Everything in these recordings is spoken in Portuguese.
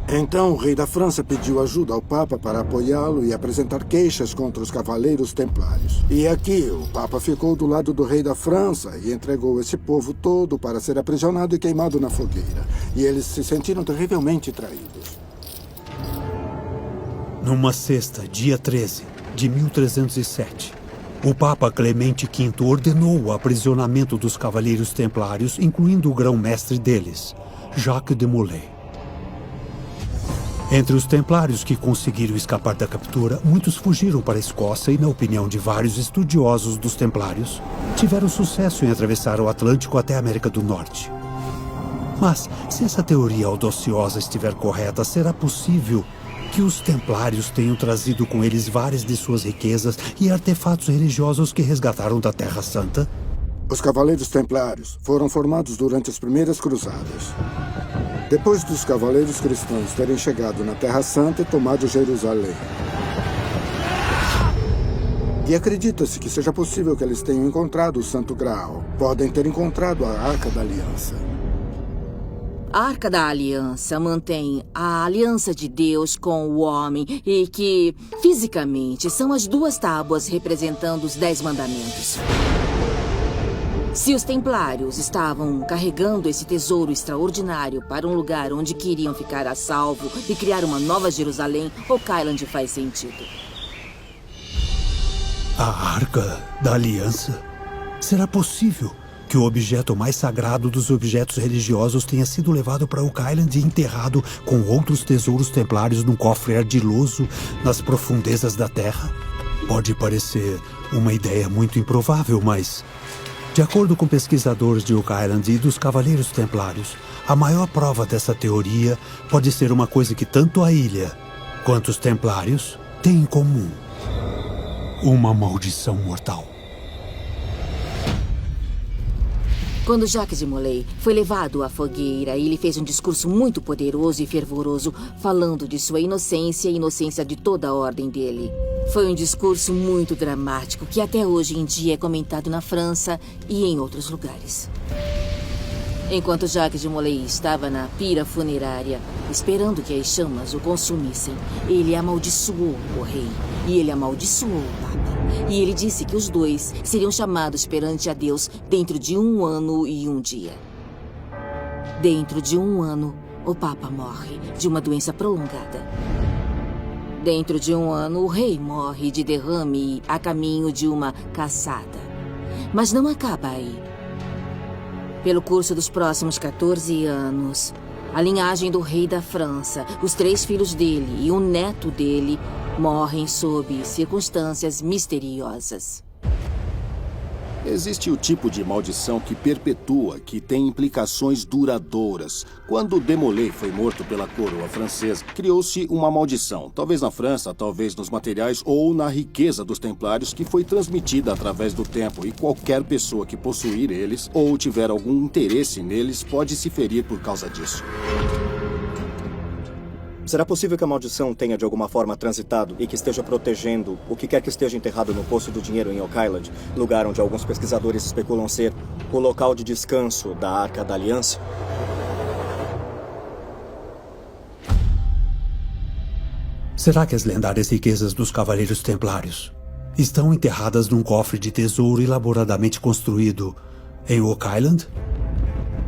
Então, o rei da França pediu ajuda ao Papa para apoiá-lo e apresentar queixas contra os cavaleiros templários. E aqui, o Papa ficou do lado do rei da França e entregou esse povo todo para ser aprisionado e queimado na fogueira. E eles se sentiram terrivelmente traídos. Numa sexta, dia 13 de 1307, o Papa Clemente V ordenou o aprisionamento dos cavaleiros templários, incluindo o grão-mestre deles, Jacques de Molay. Entre os templários que conseguiram escapar da captura, muitos fugiram para a Escócia e, na opinião de vários estudiosos dos templários, tiveram sucesso em atravessar o Atlântico até a América do Norte. Mas, se essa teoria audaciosa estiver correta, será possível que os templários tenham trazido com eles várias de suas riquezas e artefatos religiosos que resgataram da Terra Santa? Os Cavaleiros Templários foram formados durante as primeiras cruzadas. Depois dos cavaleiros cristãos terem chegado na Terra Santa e tomado Jerusalém. E acredita-se que seja possível que eles tenham encontrado o Santo Graal. Podem ter encontrado a Arca da Aliança. A Arca da Aliança mantém a aliança de Deus com o homem e que, fisicamente, são as duas tábuas representando os 10 mandamentos. Se os templários estavam carregando esse tesouro extraordinário para um lugar onde queriam ficar a salvo e criar uma nova Jerusalém, Oak Island faz sentido. A Arca da Aliança? Será possível que o objeto mais sagrado dos objetos religiosos tenha sido levado para Oak Island e enterrado com outros tesouros templários num cofre ardiloso nas profundezas da Terra? Pode parecer uma ideia muito improvável, mas, de acordo com pesquisadores de Oak Island e dos Cavaleiros Templários, a maior prova dessa teoria pode ser uma coisa que tanto a ilha quanto os Templários têm em comum: uma maldição mortal. Quando Jacques de Molay foi levado à fogueira, ele fez um discurso muito poderoso e fervoroso, falando de sua inocência e inocência de toda a ordem dele. Foi um discurso muito dramático que até hoje em dia é comentado na França e em outros lugares. Enquanto Jacques de Molay estava na pira funerária, esperando que as chamas o consumissem, ele amaldiçoou o rei e ele amaldiçoou o Papa. E ele disse que os dois seriam chamados perante a Deus dentro de 1 ano e 1 dia. Dentro de 1 ano, o Papa morre de uma doença prolongada. Dentro de 1 ano, o rei morre de derrame a caminho de uma caçada. Mas não acaba aí. Pelo curso dos próximos 14 anos, a linhagem do rei da França, os 3 filhos dele e o neto dele morrem sob circunstâncias misteriosas. Existe o tipo de maldição que perpetua, que tem implicações duradouras. Quando de Molay foi morto pela coroa francesa, criou-se uma maldição. Talvez na França, talvez nos materiais ou na riqueza dos templários, que foi transmitida através do tempo. E qualquer pessoa que possuir eles ou tiver algum interesse neles pode se ferir por causa disso. Será possível que a maldição tenha de alguma forma transitado e que esteja protegendo o que quer que esteja enterrado no Poço do Dinheiro em Oak Island, lugar onde alguns pesquisadores especulam ser o local de descanso da Arca da Aliança? Será que as lendárias riquezas dos Cavaleiros Templários estão enterradas num cofre de tesouro elaboradamente construído em Oak Island?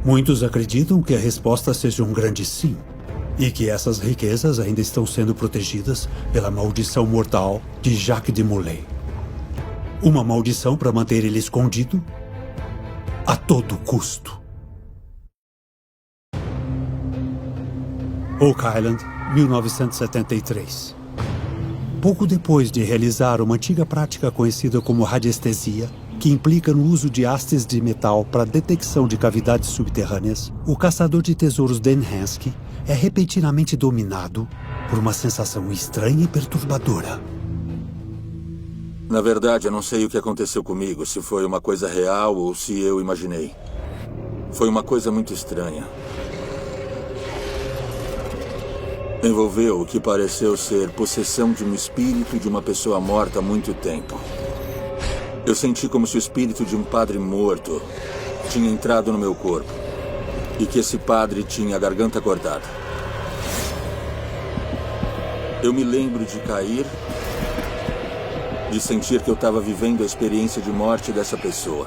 Muitos acreditam que a resposta seja um grande sim. E que essas riquezas ainda estão sendo protegidas pela maldição mortal de Jacques de Molay. Uma maldição para manter ele escondido a todo custo. Oak Island, 1973. Pouco depois de realizar uma antiga prática conhecida como radiestesia, que implica no uso de hastes de metal para detecção de cavidades subterrâneas, o caçador de tesouros Dan Hansky é repentinamente dominado por uma sensação estranha e perturbadora. Na verdade, eu não sei o que aconteceu comigo, se foi uma coisa real ou se eu imaginei. Foi uma coisa muito estranha. Envolveu o que pareceu ser possessão de um espírito de uma pessoa morta há muito tempo. Eu senti como se o espírito de um padre morto tinha entrado no meu corpo e que esse padre tinha a garganta cortada. Eu me lembro de cair, de sentir que eu estava vivendo a experiência de morte dessa pessoa.